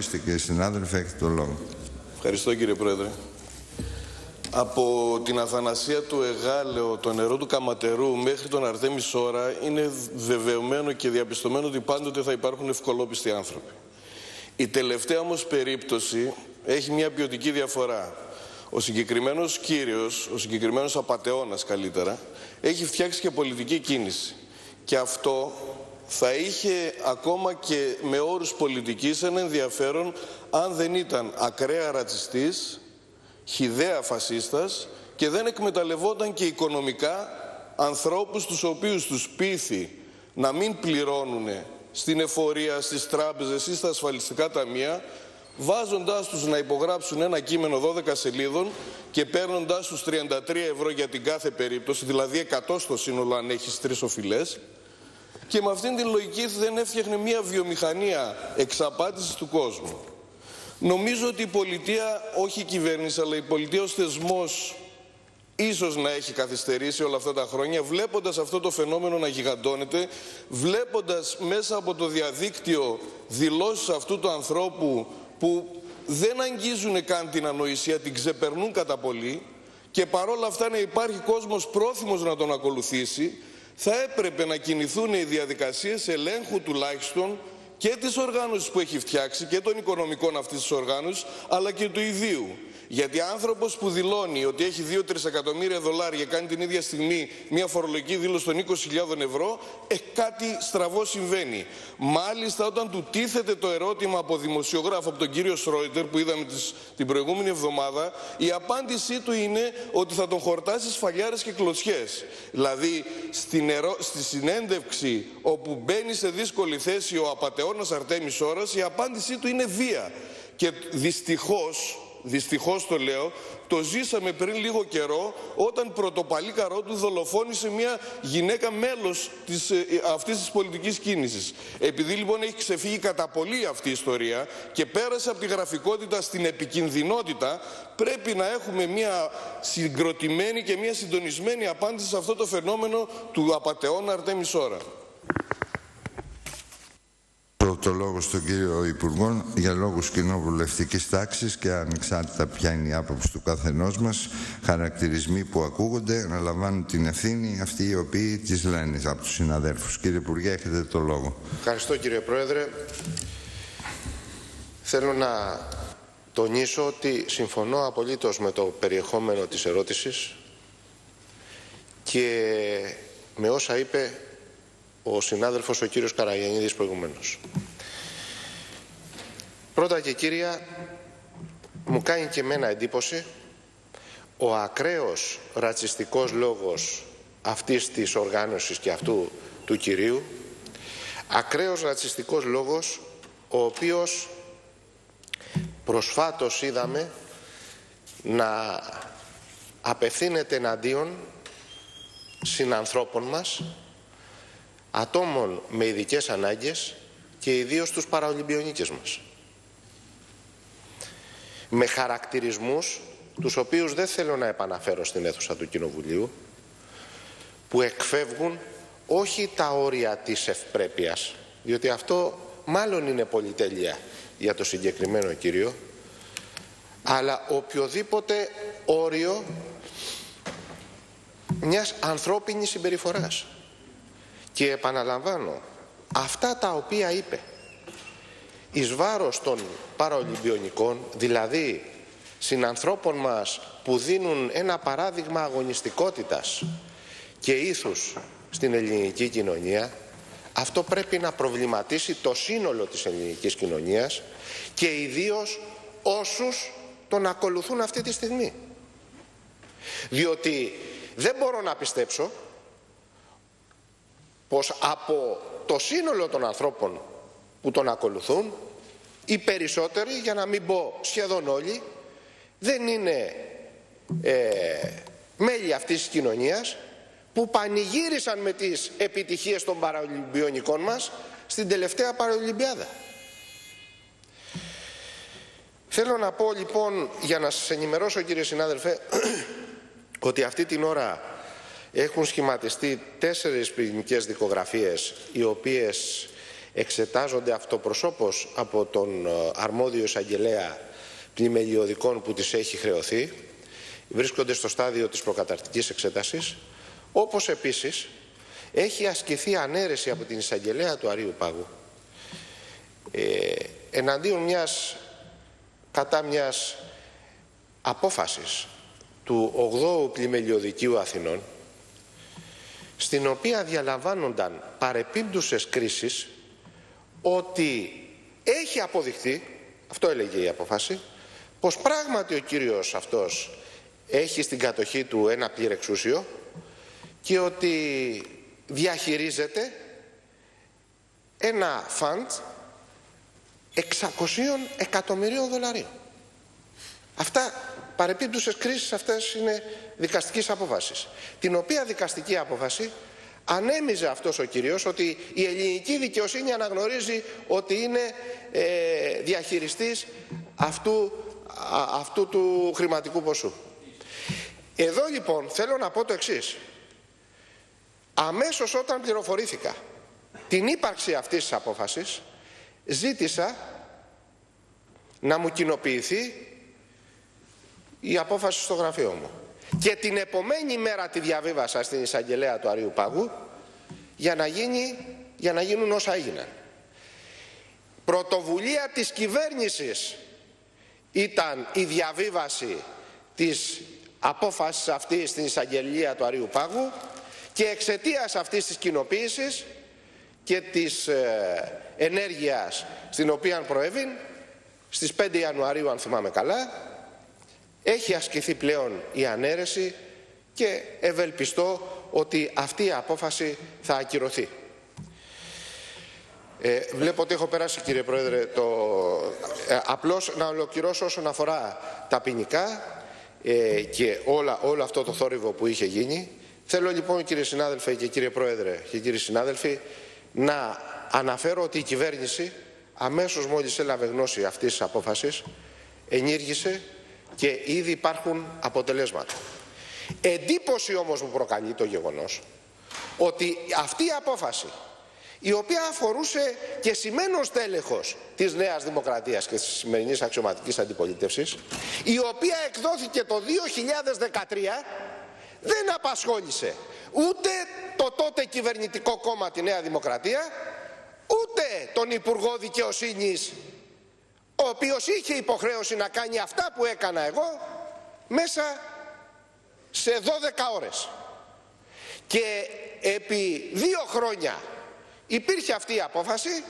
Κύριε συνάδελφε, έχετε το λόγο. Ευχαριστώ, κύριε Πρόεδρε. Από την αθανασία του Εγάλεο, το νερό του Καματερού μέχρι τον Αρτέμι Σόρα είναι βεβαιωμένο και διαπιστωμένο ότι πάντοτε θα υπάρχουν ευκολόπιστοι άνθρωποι. Η τελευταία όμως περίπτωση έχει μια ποιοτική διαφορά. Ο συγκεκριμένος κύριος, ο συγκεκριμένος απατεώνας καλύτερα, έχει φτιάξει και πολιτική κίνηση. Και αυτό θα είχε ακόμα και με όρους πολιτικής ένα ενδιαφέρον αν δεν ήταν ακραία ρατσιστής, χυδαία φασίστας και δεν εκμεταλλευόταν και οικονομικά ανθρώπους τους οποίους τους πείθει να μην πληρώνουν στην εφορία, στις τράπεζες ή στα ασφαλιστικά ταμεία, βάζοντάς τους να υπογράψουν ένα κείμενο 12 σελίδων και παίρνοντάς τους 33 ευρώ για την κάθε περίπτωση, δηλαδή 100 στο σύνολο αν έχεις 3 οφειλές, και με αυτήν την λογική δεν έφτιαχνε μια βιομηχανία εξαπάτησης του κόσμου. Νομίζω ότι η πολιτεία, όχι η κυβέρνηση, αλλά η πολιτεία ως θεσμός ίσως να έχει καθυστερήσει όλα αυτά τα χρόνια, βλέποντας αυτό το φαινόμενο να γιγαντώνεται, βλέποντας μέσα από το διαδίκτυο δηλώσεις αυτού του ανθρώπου που δεν αγγίζουν καν την ανοησία, την ξεπερνούν κατά πολύ, και παρόλα αυτά να υπάρχει κόσμος πρόθυμος να τον ακολουθήσει, θα έπρεπε να κινηθούν οι διαδικασίες ελέγχου τουλάχιστον και της οργάνωσης που έχει φτιάξει και των οικονομικών αυτής της οργάνωσης, αλλά και του ιδίου. Γιατί άνθρωπος που δηλώνει ότι έχει 2-3 εκατομμύρια δολάρια, κάνει την ίδια στιγμή μια φορολογική δήλωση των 20.000 ευρώ, κάτι στραβό συμβαίνει. Μάλιστα όταν του τίθεται το ερώτημα από δημοσιογράφο, από τον κύριο Σρόιτερ που είδαμε την προηγούμενη εβδομάδα, η απάντησή του είναι ότι θα τον χορτάσει σφαλιάρες και κλωτσιές. Δηλαδή στη συνέντευξη όπου μπαίνει σε δύσκολη θέση ο απατεώνας Αρτέμις Σόρας, η απάντησή του είναι βία. Και δυστυχώς το λέω, το ζήσαμε πριν λίγο καιρό όταν πρωτοπαλίκαρό του δολοφόνησε μια γυναίκα μέλος αυτής της πολιτικής κίνησης. Επειδή λοιπόν έχει ξεφύγει κατά πολύ αυτή η ιστορία και πέρασε από τη γραφικότητα στην επικινδυνότητα, πρέπει να έχουμε μια συγκροτημένη και μια συντονισμένη απάντηση σε αυτό το φαινόμενο του απατεώνα Αρτέμις Σόρα. Το λόγο στον κύριο Υπουργό για λόγους κοινοβουλευτικής τάξης και ανεξάρτητα ποια είναι η άποψη του καθενός μας, χαρακτηρισμοί που ακούγονται αναλαμβάνουν την ευθύνη αυτοί οι οποίοι τις λένε από τους συναδέλφους. Κύριε Υπουργέ, έχετε το λόγο. Ευχαριστώ, κύριε Πρόεδρε. Θέλω να τονίσω ότι συμφωνώ απολύτως με το περιεχόμενο της ερώτησης και με όσα είπε ο συνάδελφος ο κύριος Καραγιαννίδης προηγουμένως. Πρώτα και κύρια, μου κάνει και εμένα εντύπωση ο ακραίος ρατσιστικός λόγος αυτής της οργάνωσης και αυτού του κυρίου, ακραίος ρατσιστικός λόγος ο οποίος προσφάτως είδαμε να απευθύνεται εναντίον συνανθρώπων μας, ατόμων με ειδικές ανάγκες και ιδίως τους παραολυμπιονίκες μας. Με χαρακτηρισμούς, τους οποίους δεν θέλω να επαναφέρω στην αίθουσα του Κοινοβουλίου, που εκφεύγουν όχι τα όρια της ευπρέπειας, διότι αυτό μάλλον είναι πολυτέλεια για το συγκεκριμένο κύριο, αλλά οποιοδήποτε όριο μιας ανθρώπινης συμπεριφοράς. Και επαναλαμβάνω, αυτά τα οποία είπε εις βάρος των παραολυμπιονικών, δηλαδή συνανθρώπων μας που δίνουν ένα παράδειγμα αγωνιστικότητας και ήθους στην ελληνική κοινωνία, αυτό πρέπει να προβληματίσει το σύνολο της ελληνικής κοινωνίας και ιδίως όσους τον ακολουθούν αυτή τη στιγμή. Διότι δεν μπορώ να πιστέψω πως από το σύνολο των ανθρώπων που τον ακολουθούν, οι περισσότεροι, για να μην πω σχεδόν όλοι, δεν είναι μέλη αυτής της κοινωνίας που πανηγύρισαν με τις επιτυχίες των παραολυμπιονικών μας στην τελευταία Παραολυμπιάδα. Θέλω να πω λοιπόν, για να σας ενημερώσω κύριε συνάδελφε, ότι αυτή την ώρα έχουν σχηματιστεί 4 ποινικές δικογραφίες οι οποίες εξετάζονται αυτοπροσώπως από τον αρμόδιο εισαγγελέα πλημελιωδικών που τις έχει χρεωθεί, βρίσκονται στο στάδιο της προκαταρκτικής εξέτασης, όπως επίσης έχει ασκηθεί ανέρεση από την εισαγγελέα του Αρείου Πάγου εναντίον κατά μιας απόφασης του 8ου Πλημελιωδικείου Αθηνών, στην οποία διαλαμβάνονταν παρεπίμπτουσες κρίσεις ότι έχει αποδειχθεί, αυτό έλεγε η απόφαση, πως πράγματι ο κύριος αυτός έχει στην κατοχή του ένα πληρεξούσιο και ότι διαχειρίζεται ένα φαντ 600 εκατομμυρίων δολαρίων. Αυτά, παρεπίμπτουσες κρίσεις, αυτές είναι δικαστικής απόφασης, την οποία δικαστική απόφαση ανέμιζε αυτός ο κύριος ότι η ελληνική δικαιοσύνη αναγνωρίζει ότι είναι διαχειριστής αυτού του χρηματικού ποσού. Εδώ λοιπόν θέλω να πω το εξής. Αμέσως όταν πληροφορήθηκα την ύπαρξη αυτής της απόφασης, ζήτησα να μου κοινοποιηθεί η απόφαση στο γραφείο μου. Και την επομένη μέρα τη διαβίβασα στην εισαγγελέα του Αρείου Πάγου για να γίνουν όσα έγιναν. Πρωτοβουλία της κυβέρνησης ήταν η διαβίβαση της απόφασης αυτής στην εισαγγελία του Αρείου Πάγου και εξαιτίας αυτής της κοινοποίησης και της ενέργειας στην οποία προέβην, στις 5 Ιανουαρίου αν θυμάμαι καλά, έχει ασκηθεί πλέον η ανέρεση και ευελπιστώ ότι αυτή η απόφαση θα ακυρωθεί. Βλέπω ότι έχω περάσει, κύριε Πρόεδρε, απλώς να ολοκληρώσω όσον αφορά τα ποινικά και όλο αυτό το θόρυβο που είχε γίνει. Θέλω λοιπόν, κύριε συνάδελφε και κύριε Πρόεδρε και κύριοι συνάδελφοι, να αναφέρω ότι η κυβέρνηση αμέσως μόλις έλαβε γνώση αυτής της απόφασης ενήργησε και ήδη υπάρχουν αποτελέσματα. Εντύπωση όμως μου προκαλεί το γεγονός ότι αυτή η απόφαση, η οποία αφορούσε και σημαίνον στέλεχος της Νέας Δημοκρατίας και της σημερινής αξιωματικής αντιπολίτευσης, η οποία εκδόθηκε το 2013, δεν απασχόλησε ούτε το τότε κυβερνητικό κόμμα τη Νέα Δημοκρατία, ούτε τον Υπουργό Δικαιοσύνης, ο οποίος είχε υποχρέωση να κάνει αυτά που έκανα εγώ μέσα σε 12 ώρες. Και επί 2 χρόνια υπήρχε αυτή η απόφαση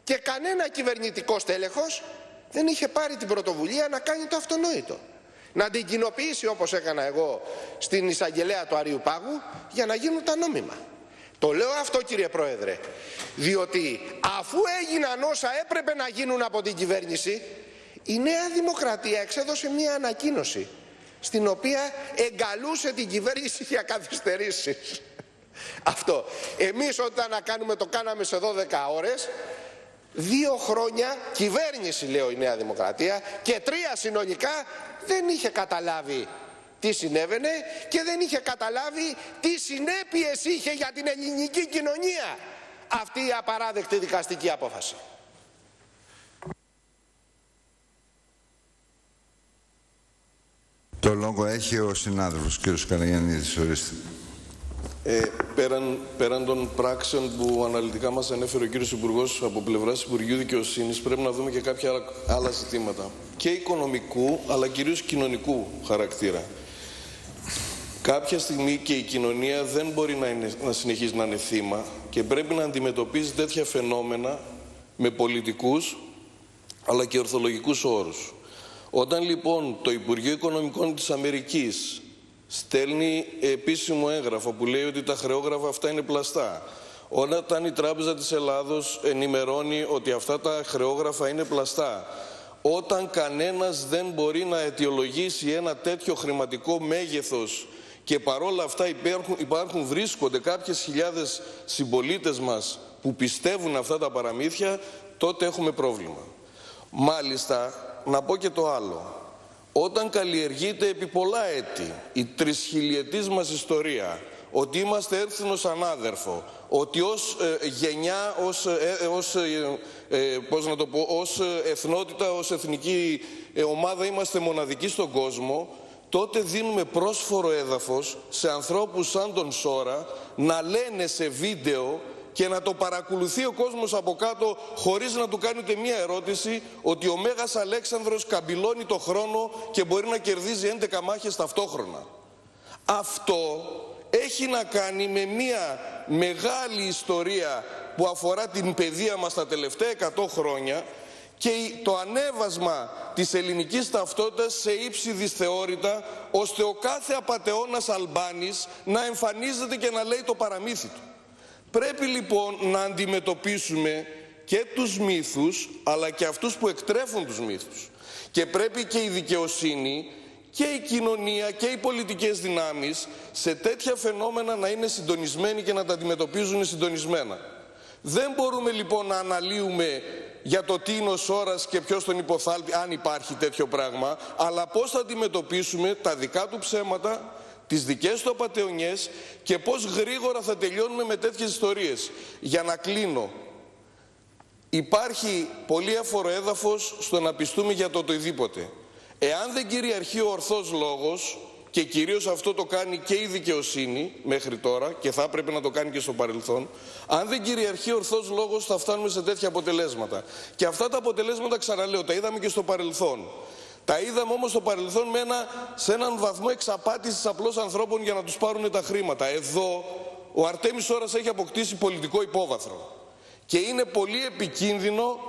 και κανένα κυβερνητικό στέλεχος δεν είχε πάρει την πρωτοβουλία να κάνει το αυτονόητο. Να την κοινοποιήσει όπως έκανα εγώ στην εισαγγελέα του Αρείου Πάγου για να γίνουν τα νόμιμα. Το λέω αυτό, κύριε Πρόεδρε, διότι αφού έγιναν όσα έπρεπε να γίνουν από την κυβέρνηση, η Νέα Δημοκρατία εξέδωσε μια ανακοίνωση στην οποία εγκαλούσε την κυβέρνηση για καθυστερήσεις. Αυτό. Εμείς όταν να κάνουμε το κάναμε σε 12 ώρες. 2 χρόνια κυβέρνηση, λέω, η Νέα Δημοκρατία, και 3 συνολικά δεν είχε καταλάβει τι συνέβαινε και δεν είχε καταλάβει τι συνέπειες είχε για την ελληνική κοινωνία αυτή η απαράδεκτη δικαστική απόφαση. Το λόγο έχει ο συνάδελφος κ. Καραγιαννίδης, ορίστε. Πέραν των πράξεων που αναλυτικά μας ανέφερε ο κύριος Υπουργός από πλευράς Υπουργείου Δικαιοσύνης, πρέπει να δούμε και κάποια άλλα ζητήματα και οικονομικού αλλά κυρίως κοινωνικού χαρακτήρα. Κάποια στιγμή και η κοινωνία δεν μπορεί να συνεχίζει να είναι θύμα και πρέπει να αντιμετωπίζει τέτοια φαινόμενα με πολιτικούς αλλά και ορθολογικούς όρους. Όταν λοιπόν το Υπουργείο Οικονομικών της Αμερικής στέλνει επίσημο έγγραφο που λέει ότι τα χρεόγραφα αυτά είναι πλαστά, όταν η Τράπεζα της Ελλάδος ενημερώνει ότι αυτά τα χρεόγραφα είναι πλαστά, όταν κανένας δεν μπορεί να αιτιολογήσει ένα τέτοιο χρηματικό μέγεθος και παρόλα αυτά βρίσκονται κάποιες χιλιάδες συμπολίτες μας που πιστεύουν αυτά τα παραμύθια, τότε έχουμε πρόβλημα. Μάλιστα, να πω και το άλλο. Όταν καλλιεργείται επί πολλά έτη η 3.000ετής μας ιστορία, ότι είμαστε έθνος ανάδερφο, ότι ως γενιά, ως εθνότητα, ως εθνική ομάδα είμαστε μοναδικοί στον κόσμο, τότε δίνουμε πρόσφορο έδαφος σε ανθρώπους σαν τον Σόρα να λένε σε βίντεο και να το παρακολουθεί ο κόσμος από κάτω χωρίς να του κάνει ούτε μία ερώτηση ότι ο Μέγας Αλέξανδρος καμπυλώνει το χρόνο και μπορεί να κερδίζει 11 μάχες ταυτόχρονα. Αυτό έχει να κάνει με μία μεγάλη ιστορία που αφορά την παιδεία μας τα τελευταία 100 χρόνια και το ανέβασμα της ελληνικής ταυτότητας σε ύψη δυσθεώρητα, ώστε ο κάθε απατεώνας Αλμπάνης να εμφανίζεται και να λέει το παραμύθι του. Πρέπει λοιπόν να αντιμετωπίσουμε και τους μύθους, αλλά και αυτούς που εκτρέφουν τους μύθους. Και πρέπει και η δικαιοσύνη και η κοινωνία και οι πολιτικές δυνάμεις σε τέτοια φαινόμενα να είναι συντονισμένοι και να τα αντιμετωπίζουν συντονισμένα. Δεν μπορούμε λοιπόν να αναλύουμε για το τι είναι ο Σόρας και ποιος τον υποθάλπει, αν υπάρχει τέτοιο πράγμα, αλλά πώς θα αντιμετωπίσουμε τα δικά του ψέματα, τις δικές του απατεωνιές και πώς γρήγορα θα τελειώνουμε με τέτοιες ιστορίες. Για να κλείνω, υπάρχει πολύ αφορό έδαφος στο να πιστούμε για το οτιδήποτε. Εάν δεν κυριαρχεί ο ορθός λόγος, και κυρίως αυτό το κάνει και η δικαιοσύνη μέχρι τώρα και θα έπρεπε να το κάνει και στο παρελθόν, αν δεν κυριαρχεί ο ορθός λόγος θα φτάνουμε σε τέτοια αποτελέσματα. Και αυτά τα αποτελέσματα, ξαναλέω, τα είδαμε και στο παρελθόν. Τα είδαμε όμως στο παρελθόν σε έναν βαθμό εξαπάτησης απλώς ανθρώπων για να τους πάρουν τα χρήματα. Εδώ ο Αρτέμις Σόρας έχει αποκτήσει πολιτικό υπόβαθρο. Και είναι πολύ επικίνδυνο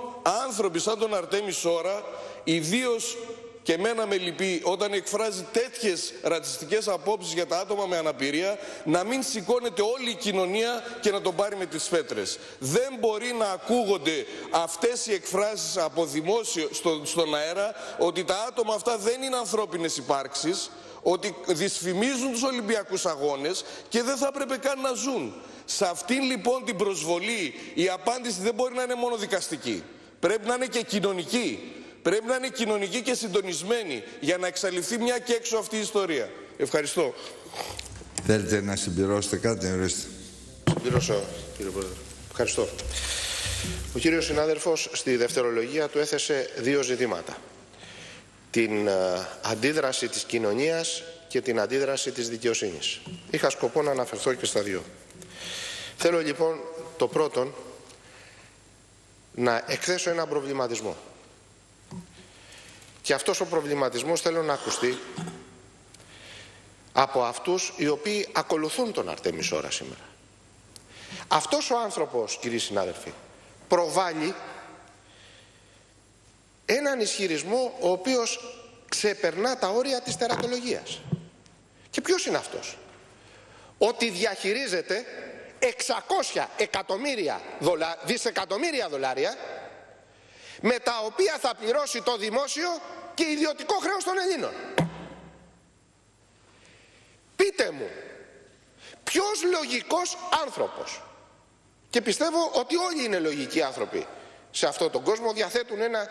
άνθρωποι σαν τον Αρτέμι Σόρα, ιδίως και εμένα με λυπεί όταν εκφράζει τέτοιες ρατσιστικές απόψεις για τα άτομα με αναπηρία, να μην σηκώνεται όλη η κοινωνία και να τον πάρει με τις φέτρες. Δεν μπορεί να ακούγονται αυτές οι εκφράσεις από δημόσιο στον αέρα ότι τα άτομα αυτά δεν είναι ανθρώπινες υπάρξεις, ότι δυσφημίζουν τους Ολυμπιακούς Αγώνες και δεν θα έπρεπε καν να ζουν. Σε αυτήν λοιπόν την προσβολή η απάντηση δεν μπορεί να είναι μόνο δικαστική. Πρέπει να είναι και κοινωνική. Πρέπει να είναι κοινωνική και συντονισμένη για να εξαλειφθεί μια και έξω αυτή η ιστορία. Ευχαριστώ. Θέλετε να συμπληρώσετε κάτι, ορίστε. Συμπληρώσω, κύριε Πρόεδρε. Ευχαριστώ. Ο κύριος συνάδελφος στη δευτερολογία του έθεσε δύο ζητήματα. Την αντίδραση της κοινωνίας και την αντίδραση της δικαιοσύνης. Είχα σκοπό να αναφερθώ και στα δύο. Θέλω λοιπόν το πρώτον να εκθέσω έναν προβληματισμό. Και αυτός ο προβληματισμός θέλω να ακουστεί από αυτούς οι οποίοι ακολουθούν τον Αρτέμι Σόρα σήμερα. Αυτός ο άνθρωπος, κύριοι συνάδελφοι, προβάλλει έναν ισχυρισμό ο οποίος ξεπερνά τα όρια της τερατολογίας. Και ποιος είναι αυτός? Ότι διαχειρίζεται 600 δισεκατομμύρια δολάρια με τα οποία θα πληρώσει το δημόσιο και ιδιωτικό χρέος των Ελλήνων. Πείτε μου, ποιος λογικός άνθρωπος, και πιστεύω ότι όλοι είναι λογικοί άνθρωποι σε αυτόν τον κόσμο, διαθέτουν ένα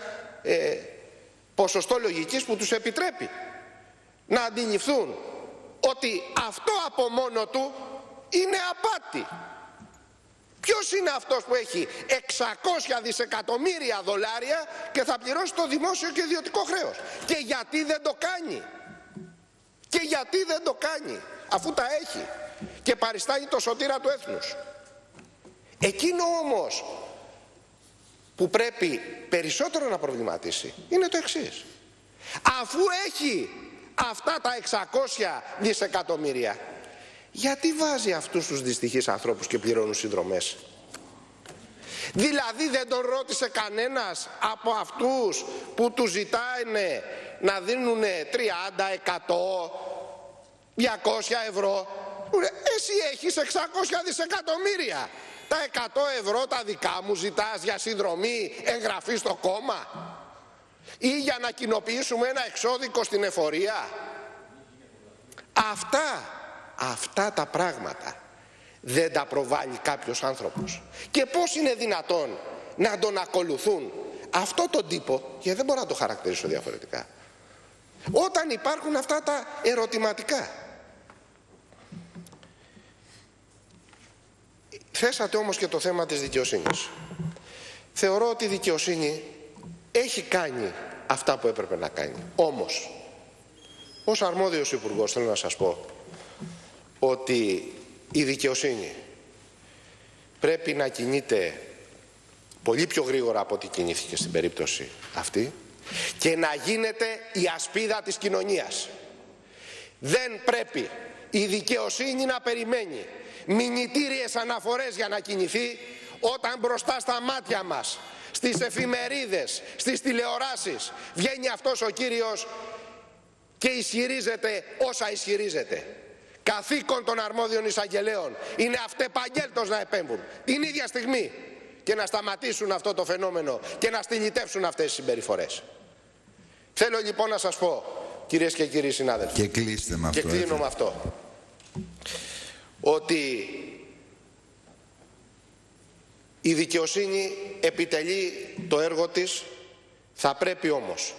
ποσοστό λογικής που τους επιτρέπει να αντιληφθούν ότι αυτό από μόνο του είναι απάτη. Ποιος είναι αυτός που έχει 600 δισεκατομμύρια δολάρια και θα πληρώσει το δημόσιο και ιδιωτικό χρέος? Και γιατί δεν το κάνει? Και γιατί δεν το κάνει αφού τα έχει και παριστάνει το σωτήρα του έθνους? Εκείνο όμως που πρέπει περισσότερο να προβληματίσει είναι το εξής. Αφού έχει αυτά τα 600 δισεκατομμύρια, γιατί βάζει αυτούς τους δυστυχείς ανθρώπους και πληρώνουν συνδρομές? Δηλαδή δεν τον ρώτησε κανένας από αυτούς που του ζητάνε να δίνουν 30, 100, 200 ευρώ? Εσύ έχεις 600 δισεκατομμύρια. Τα 100 ευρώ τα δικά μου ζητάς για συνδρομή εγγραφή στο κόμμα ή για να κοινοποιήσουμε ένα εξώδικο στην εφορία? Αυτά τα πράγματα δεν τα προβάλλει κάποιος άνθρωπος. Και πώς είναι δυνατόν να τον ακολουθούν αυτό τον τύπο, γιατί δεν μπορώ να το χαρακτηρίσω διαφορετικά, όταν υπάρχουν αυτά τα ερωτηματικά? Θέσατε όμως και το θέμα της δικαιοσύνης. Θεωρώ ότι η δικαιοσύνη έχει κάνει αυτά που έπρεπε να κάνει. Όμως, ως αρμόδιος υπουργός θέλω να σας πω ότι η δικαιοσύνη πρέπει να κινείται πολύ πιο γρήγορα από ό,τι κινήθηκε στην περίπτωση αυτή και να γίνεται η ασπίδα της κοινωνίας. Δεν πρέπει η δικαιοσύνη να περιμένει μηνυτήριες αναφορές για να κινηθεί, όταν μπροστά στα μάτια μας, στις εφημερίδες, στις τηλεοράσεις βγαίνει αυτός ο κύριος και ισχυρίζεται όσα ισχυρίζεται. Καθήκον των αρμόδιων εισαγγελέων είναι αυτεπαγγέλτος να επέμβουν την ίδια στιγμή και να σταματήσουν αυτό το φαινόμενο και να στυλιτεύσουν αυτές τις συμπεριφορές. Θέλω λοιπόν να σας πω, κυρίες και κύριοι συνάδελφοι, και κλείστε με αυτό, και κλείνω με αυτό, ότι η δικαιοσύνη επιτελεί το έργο της. Θα πρέπει όμως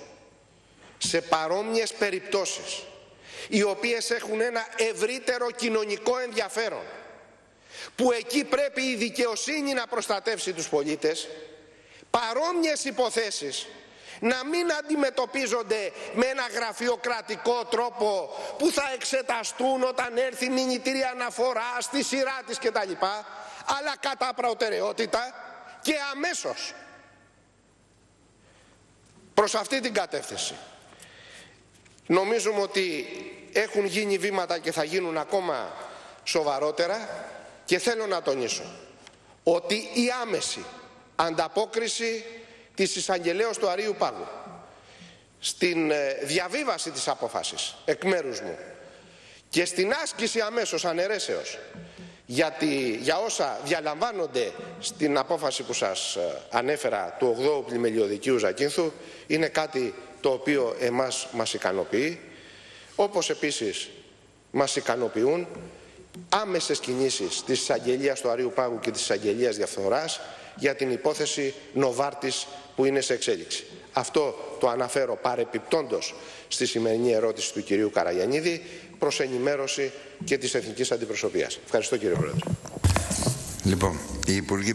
σε παρόμοιες περιπτώσεις, οι οποίες έχουν ένα ευρύτερο κοινωνικό ενδιαφέρον, που εκεί πρέπει η δικαιοσύνη να προστατεύσει τους πολίτες, παρόμοιες υποθέσεις να μην αντιμετωπίζονται με ένα γραφειοκρατικό τρόπο που θα εξεταστούν όταν έρθει μηνυτήρια αναφορά στη σειρά της κτλ, αλλά κατά προτεραιότητα και αμέσως. Προς αυτή την κατεύθυνση νομίζουμε ότι έχουν γίνει βήματα και θα γίνουν ακόμα σοβαρότερα, και θέλω να τονίσω ότι η άμεση ανταπόκριση της εισαγγελέως του Αρείου Πάγου στην διαβίβαση της απόφασης εκ μέρους μου και στην άσκηση αμέσως αναιρέσεως για όσα διαλαμβάνονται στην απόφαση που σας ανέφερα του 8ου Πλημελιωδικίου Ζακίνθου είναι κάτι το οποίο μας ικανοποιεί, όπως επίσης μας ικανοποιούν άμεσες κινήσεις της εισαγγελίας του Αρείου Πάγου και της εισαγγελίας διαφθοράς για την υπόθεση Νοβάρτης που είναι σε εξέλιξη. Αυτό το αναφέρω παρεπιπτόντος στη σημερινή ερώτηση του κυρίου Καραγιαννίδη προς ενημέρωση και της Εθνικής Αντιπροσωπείας. Ευχαριστώ κύριε Πρόεδρε. Λοιπόν, οι Υπουργοί